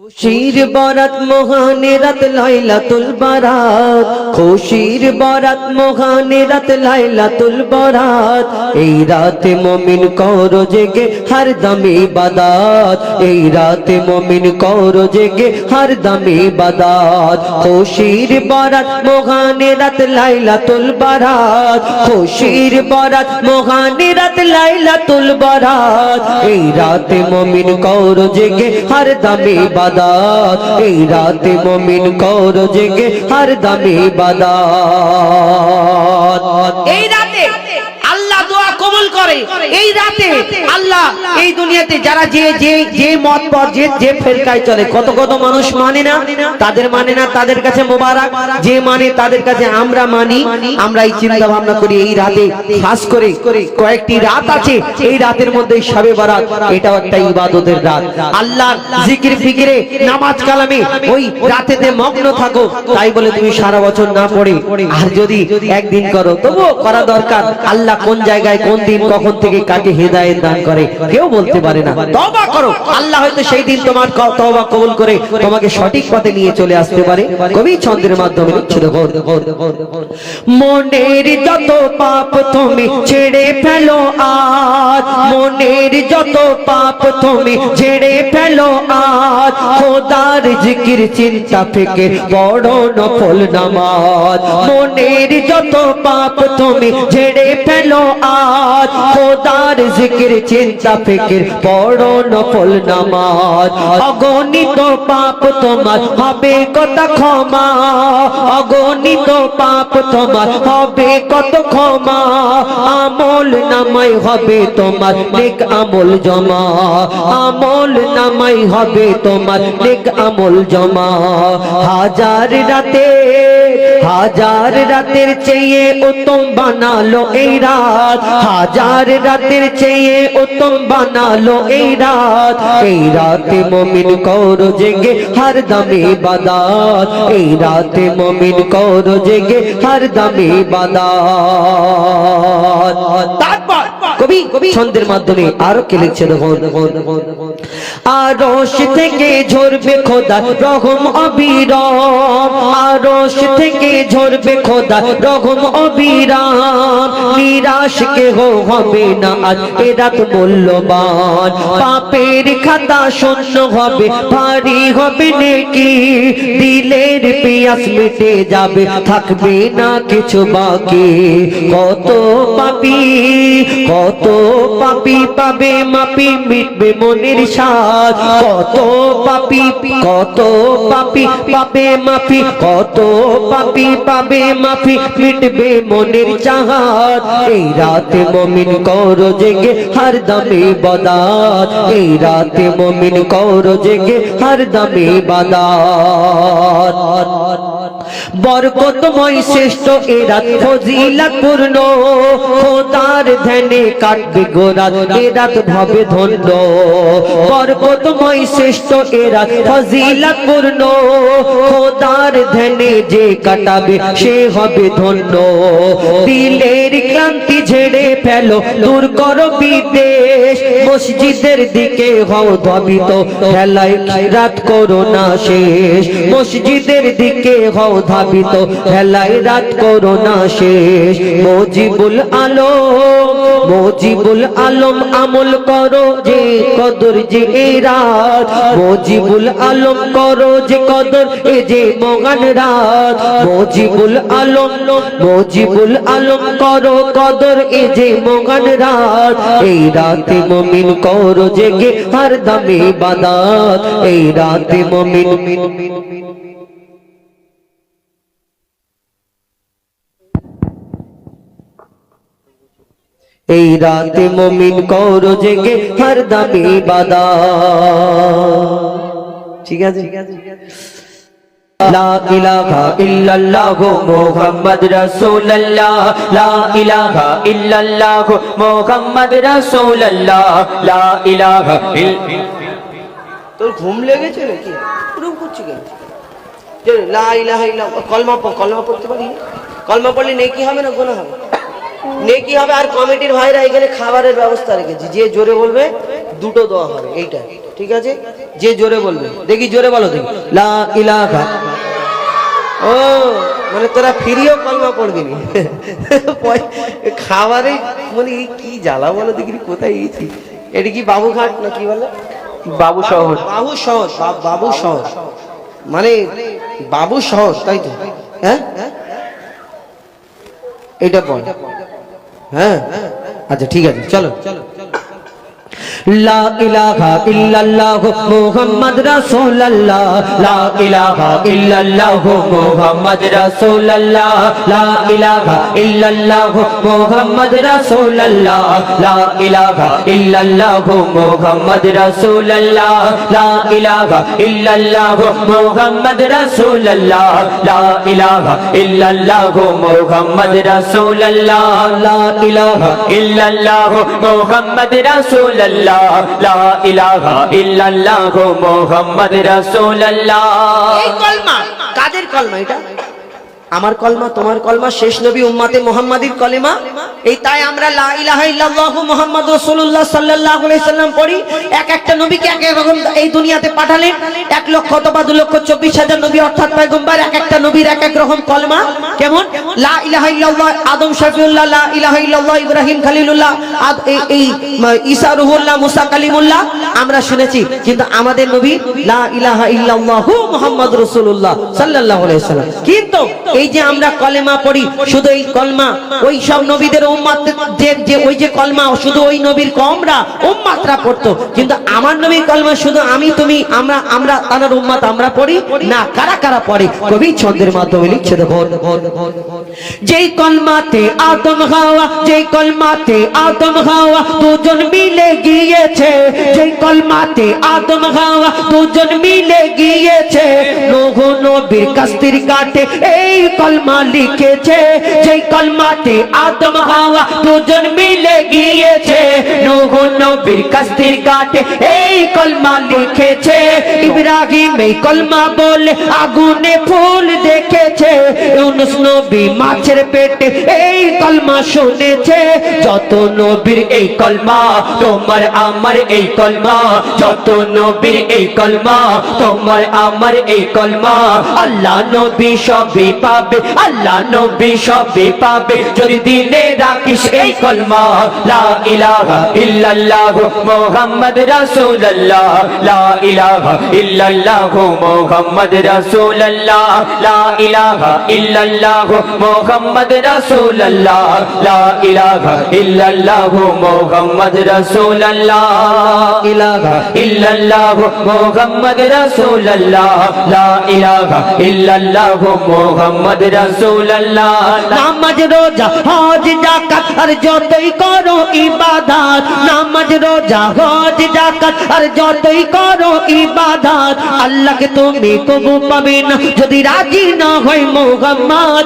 খুশির বরাত মহানে রাত লাইলাতুল বারাত, খুশির বরাত মহানে রাত লাইলাতুল বারাত। এই রাতে মুমিন করো জেগে হরদম ইবাদত, এই রাতে মুমিন করো জেগে হরদম ইবাদত। খুশির বরাত মহানে রাত লাইলাতুল বারাত, খুশির বরাত মহানে রাত লাইলাতুল বারাত। এই রাতে মুমিন করো জেগে হরদম ইবাদত, এই রাতে মুমিন করো জেগে হরদম ইবাদত। এই রাতে আল্লাহ দোয়া কবুল করে। এই রাতে আল্লাহ এই দুনিয়াতে যারা যে যে যে মত পর যে ফেরকায় চলে, কত কত মানুষ মানে না, তাদের মানে না, তাদের কাছে মোবারক। যে মানে তাদের কাছে আমরা মানি। আমরা এই চিন্তা ভাবনা করি এই রাতে খাস করে কয়েকটি রাত আছে, এই রাতের মধ্যে শবে বরাত, এটাও একটা ইবাদতের রাত। আল্লাহর জিকির ফিকিরে নামাজ কালামে ওই রাতেতে মগ্ন থাকো। তাই বলে তুমি সারা বছর না পড়ে আর যদি একদিন করো তবুও করা দরকার। আল্লাহ কোন জায়গায় কোন দিন কখন থেকে কাকে হেদায়েত দান করে কেউ বলতে পারে না। তওবা করো, আল্লাহ হয়তো সেই দিন তোমার তওবা কবুল করে তোমাকে সঠিক পথে নিয়ে চলে আসতে পারে। কবি ছন্দের মাধ্যমে লিখছে, মনের যত পাপ তুমি ছেড়ে ফেলো আজ, মনের যত পাপ তুমি ছেড়ে ফেলো আজ। খোদার জিকির চিন্তা ফিকির পড়ো নফল নামাজ, মনের যত পাপ তুমি ছেড়ে ফেলো আজ। খোদার জিকির চিন্তা ফিকির পড়ো নফল নামাজ। অগণিত পাপ তোমার হবে কত ক্ষমা, অগণিত পাপ তোমার হবে কত ক্ষমা। আমল নামাই হবে তোমার নেক আমল জমা, আমল নামাই হবে তোমার নেক আমল জমা। হাজার রাতে হাজার রাতের চেয়ে উত্তম বানালো এই রাত, হাজার রাতের চেয়ে উত্তম বানালো এই রাত। এই রাতে মুমিন করো জেগে হরদম ইবাদত, এই রাতে মুমিন করো জেগে হরদম ইবাদত। তারপর কবি ছন্দের মাধ্যমে আরো কে লিখছে, দেখুন, আরশ থেকে ঝরবে খোদার রহম অবিরাম, আরশ থেকে ঝরবে খোদার রহম অবিরাম। নিরাশ কেহ হবে না আজ এ রাত মূল্যবান, পাপের খাতা শূন্য হবে ভারী হবে নেকি। দিলের পিয়াস মিটে যাবে থাকবে না কিছু বাকি। কত পাপী কত পাপী পাবে মাপি মিটবে মনের স্বাদ, কত পাপী কত পাপী পাবে মাফি, কত পাপী পাবে মাফি মিটবে মনের চাহাত। এই রাতে মুমিন করো জেগে হরদম ইবাদত, এই রাতে মুমিন করো জেগে হরদম ইবাদত। বরকতময় শ্রেষ্ঠ এ রাত ফজিলত পূর্ণ, খোদার ধ্যানে কাটবে গো রাত এ রাত ভবে ধন্য। বরকতময় শ্রেষ্ঠ এ রাত ফজিলত পূর্ণ, খোদার ধ্যানে যে কাটাবে সে হবে ধন্য। দিলের ক্লান্তি ঝেড়ে ফেলো দূর করো বিদেশ, মসজিদের দিকে হও ধাবিত খেলায় রাত করো না শেষ। মসজিদের দিকে হও ধাবিত খেলায় রাত করো না শেষ। মুজিবুল আলম মুজিবুল আলম আমল করো যে কদর যে এই রাত, মুজিবুল আলম করো যে কদর এ যে মহান রাত। মুজিবুল আলম মুজিবুল আলম করো কদর এ যে মহান রাত। এই রাতে মুমিন করো জেগে হরদম ইবাদত, এই রাতে মুমিন এই রাতে মুমিন করো জেগে হরদম ইবাদত। ঠিক আছে, লা ইলাহা ইল্লাল্লাহ মুহাম্মদ রাসূলুল্লাহ, লা ইলাহা ইল্লাল্লাহ মুহাম্মদ রাসূলুল্লাহ, লা ইলাহা তোর ঘুম লেগেছে নাকি? পুরো করছি কেন? লা ইলাহা ইল্লাল্লাহ কলমা পড়তে পারি? কলমা পড়লে নেকি হবে না গুনাহ হবে? নেকি হবে। আর কমিটির ভাইরা এখানে খাবারের ব্যবস্থা রেখেছি, যে জোরে বলবে দুটো দোয়া হবে এইটা, ঠিক আছে? যে জোরে বলবে, দেখি জোরে বলো দেখি, লা ইলাহা। ও মানে তোরা ফিরিও কলমা পড়বি নি খাবারে, মানে কি জ্বালা বলো দেখি, কোথায় গেছি? এটা কি বাবুঘাট না কি বলে? বাবু শহর। বাবু শহর, বাবু শহর মানে বাবু শহর, তাই তো? হ্যাঁ এটা পড়। হ্যাঁ আচ্ছা ঠিক আছে, চলো। লা ইলাহা ইল্লাল্লাহ মুহাম্মদ রাসূলুল্লাহ, লা ইলাহা ইল্লাল্লাহ মুহাম্মদ রাসূলুল্লাহ, লা ইলাহা ইল্লাল্লাহ মুহাম্মদ রাসূলুল্লাহ, লা ইলাহা ইল্লাল্লাহ মুহাম্মদ রাসূলুল্লাহ, লা ইলাহা ইল্লাল্লাহ মুহাম্মদ রাসূলুল্লাহ, লা ইলাহা ইল্লাল্লাহ মুহাম্মদ রাসূলুল্লাহ, লা ইলাহা ইল্লাল্লাহ মুহাম্মদ রাসূলুল্লাহ, লা ইলাহা ইল্লাল্লাহ মুহাম্মদ রাসূলুল্লাহ। এই কলমা কাদের কলমা? এটা আমার কলমা, তোমার কলমা, শেষ নবী উম্মতে মুহাম্মাদির কলেমা। এই তাই আমরা লা ইলাহা ইল্লাল্লাহু মুহাম্মাদুর রাসূলুল্লাহ সাল্লাল্লাহু আলাইহি সাল্লাম পড়ি। এক একটা নবীকে এক এক রকম এই দুনিয়াতে পাঠালেন। 1 লক্ষ অথবা 2,24,000 নবী অর্থাৎ পয়গম্বর, এক একটা নবীর এক এক রকম কলমা। কেমন? লা ইলাহা ইল্লাল্লাহ আদম শফিউল্লাহ, লা ইলাহা ইল্লাল্লাহ ইব্রাহিম খলিলুল্লাহ, এই ঈসা রুহুল্লাহ, মুসা কালিমুল্লাহ আমরা শুনেছি, কিন্তু আমাদের নবী লা ইলাহা ইল্লাল্লাহু মুহাম্মাদুর রাসূলুল্লাহ সাল্লাল্লাহু আলাইহি সাল্লাম। কিন্তু এই যে আমরা কলেমা পড়ি, শুধু এই কলমা ওই সব নবীদের উম্মতদের যে ওই যে কলমা শুধু ওই নবীর কমরা উম্মতরা পড়তো, কিন্তু আমার নবীর কলমা শুধু আমি তুমি আমরা তার উম্মত আমরা পড়ি না। কারা কারা পড়ে? কবি ছন্দের মাধ্যমে লিখছে দেখো, যেই কলমাতে আদম হাওয়া, যেই কলমাতে আদম হাওয়া দুজন মিলে গিয়েছে, যেই কলমাতে আদম হাওয়া দুজন মিলে গিয়েছে, নূহ নবীর কাস্তির কাটে এই কলমা লিখেছে, যেই কলমাতে আদম হাওয়া দুজন মিলে গিয়েছে, নূহ নবীর কাস্তির কাটে এই কলমা লিখেছে, ইব্রাহিম এই কলমা বলে আগুনে ফুল দেখেছে, ইউনূস নবী মাছের পেটে এই কলমা শুনেছে, যত নবীর এই কলমা তোমার আমার এই কলমা, যত নবীর এই কলমা তোমার আমার এই কলমা, আল্লাহ নবী সবই পাবে, আল্লাহ নবী সবই পাবে যদি দিলে রাখিস এই কলমা, লা ইলাহা ইল্লাল্লাহ মুহাম্মদ রাসূলুল্লাহ, লা ইলাহা ইল্লাল্লাহ মুহাম্মদ রাসূলুল্লাহ, লা ইলাহা ইল্লাল্লাহ মুহাম্মদ রাসূলুল্লাহ, লা ইলাহা ইল্লাল্লাহ মুহাম্মদ রাসূলুল্লাহ, ইলাহা ইল্লাল্লাহ মুহাম্মদ রাসূলুল্লাহ, লা ইলাহা ইল্লাল্লাহ মুহাম্মদ রাসূলুল্লাহ। নামাজ রোজা হজ যাকাত আর যতই করো ইবাদত, নামাজ রোজা হজ যাকাত আর যতই করো ইবাদত, আল্লাহকে তুমি কবু পাবে না যদি রাজি না হয় মুহাম্মদ।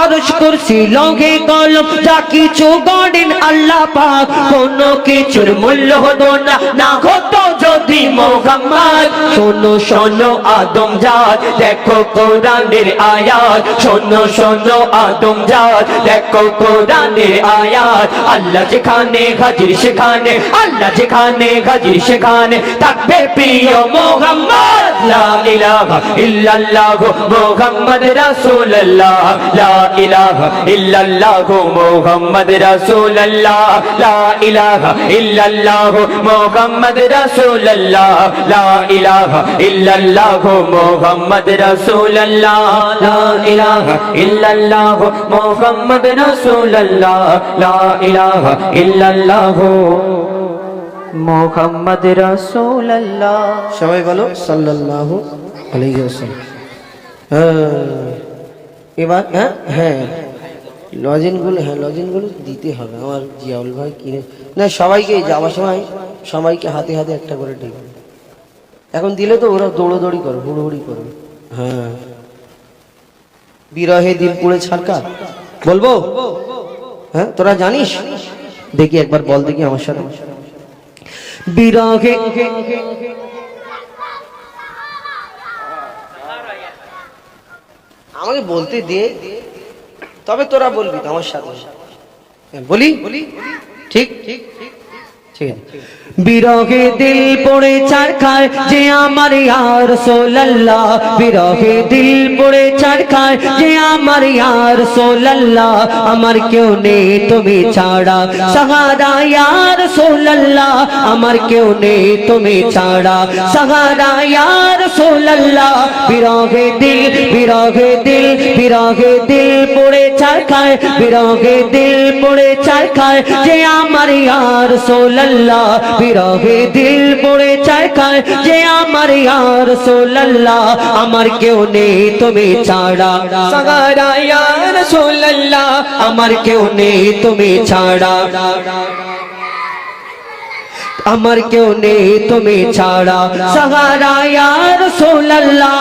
আরশ কুরসি লৌহে কলম যা কিছু গড়েন আল্লাহ পাক, কোনো কিছুর মূল্য হতো না না হতো যদি মুহাম্মদ। শোনো শোনো আদম জাত দেখো কোরআনের আয়াত, শোনো শোনো আদম জাত দেখো কোরআনের আয়াত, আল্লাহ যেখানে হাজির সেখানে, আল্লাহ যেখানে হাজির সেখানে থাকবে প্রিয় মুহাম্মদ, লা ইলাহা ইল্লাল্লাহ মুহাম্মদ রাসূলুল্লাহ, লা ইলাহা ইল্লাল্লাহ মুহাম্মদ রাসূলুল্লাহ, লা ইলাহা ইল্লাল্লাহ মুহাম্মদ রাসূলুল্লাহ, লা ইলাহা ইল্লাল্লাহ মুহাম্মদ রাসূলুল্লাহ, লা ইলাহা ইল্লাল্লাহ মুহাম্মদ রাসূলুল্লাহ, লা ইলাহা ইল্লাল্লাহ মুহাম্মদ রাসূলুল্লাহ। সবাই বলো সাল্লাল্লাহু আলাইহি ওয়াসাল্লাম। এবার হ্যাঁ লজেনগুলো, হ্যাঁ লজেনগুলো দিতে হবে। আমার জিয়াউল ভাই কিনে না, সবাইকে যাওয়ার সময় সবাইকে হাতে হাতে একটা করে দেবে। এখন দিলে তো ওরা দৌড়োদৌড়ি করবে, হুড়োহুড়ি করবে। হ্যাঁ, বিরহে দিল পুড়ে ছাড়কা বলবো? হ্যাঁ তোরা জানিস? দেখি একবার বল দেখি আমার সাথে, বিরহে আমাকে বলতে দে, তবে তোরা বলবি আমার সাথে। বলি ঠিক ঠিক ঠিক আছে। বিরহে দিল পড়ে চারখায় যে আমার ইয়া রাসূলুল্লাহ, বিরহে দিল পড়ে চারখায় যে আমার ইয়া রাসূলুল্লাহ, আমার কেউ নেই তুমি ছাড়া সাহারা ইয়া রাসূলুল্লাহ, আমার কেউ নেই তুমি ছাড়া সাহারা ইয়া রাসূলুল্লাহ। বিরহে দিল বিরহে দিল বিরহে দিল পড়ে চারখায়, বিরহে দিল পড়ে চারখায় যে আমার ইয়া রাসূলুল্লাহ, বিরহে দিল পড়ে চারখায় যে আমার ইয়া রাসূলুল্লাহ, আমার কেউ নেই তুমি ছাড়া সাহারা ইয়া রাসূলুল্লাহ, আমার কেউ নেই তুমি ছাড়া, আমার কেউ নেই তুমি ছাড়া সাহারা ইয়া রাসূলুল্লাহ।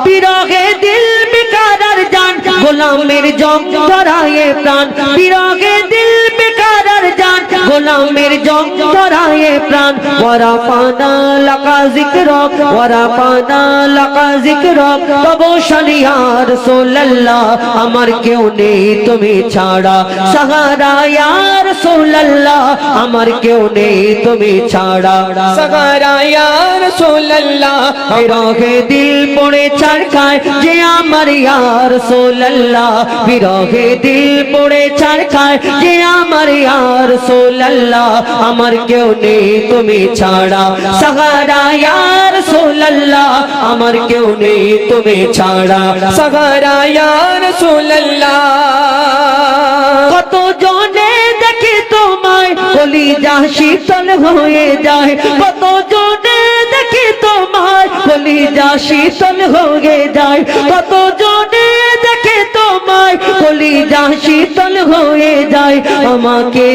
বিরহে দিল বেকারার জান গোলামের জং ধরায়ে প্রাণ, বিরহে দিল বেকারার জান গোলামের জং ধরায়ে প্রাণ। ওয়ারা পানা লাকা যিকরক, ওয়ারা পানা লাকা যিকরক, তবু শানিয়া রাসূলুল্লাহ, আমার কেউ নেই তুমি ছাড়া সাহারা ইয়া রাসূলুল্লাহ, আমার কেউ নেই তুমি ছাড়া সাহারা ইয়া রাসূলুল্লাহ। বিরহে দিল পড়ে চারখায় যে আমার ইয়া রাসূলুল্লাহ, বিরহে দিল পড়ে চারখায় যে আমার ইয়া রাসূলুল্লাহ, আমার কেউ নেই তুমি ছাড়া সাহারা ইয়া রাসূলুল্লাহ, আমার কেউ নেই তুমি ছাড়া সাহারা ইয়া রাসূলুল্লাহ। কত জনে দেখে তোমায় কলিজা শীতল হয়ে যায়, কত জনে দেখে তোমায় কলিজা শীতল হয়ে যায়, কত জনে দেখে তোমায় কলিজা শীতল হয়ে যায়। আমাকে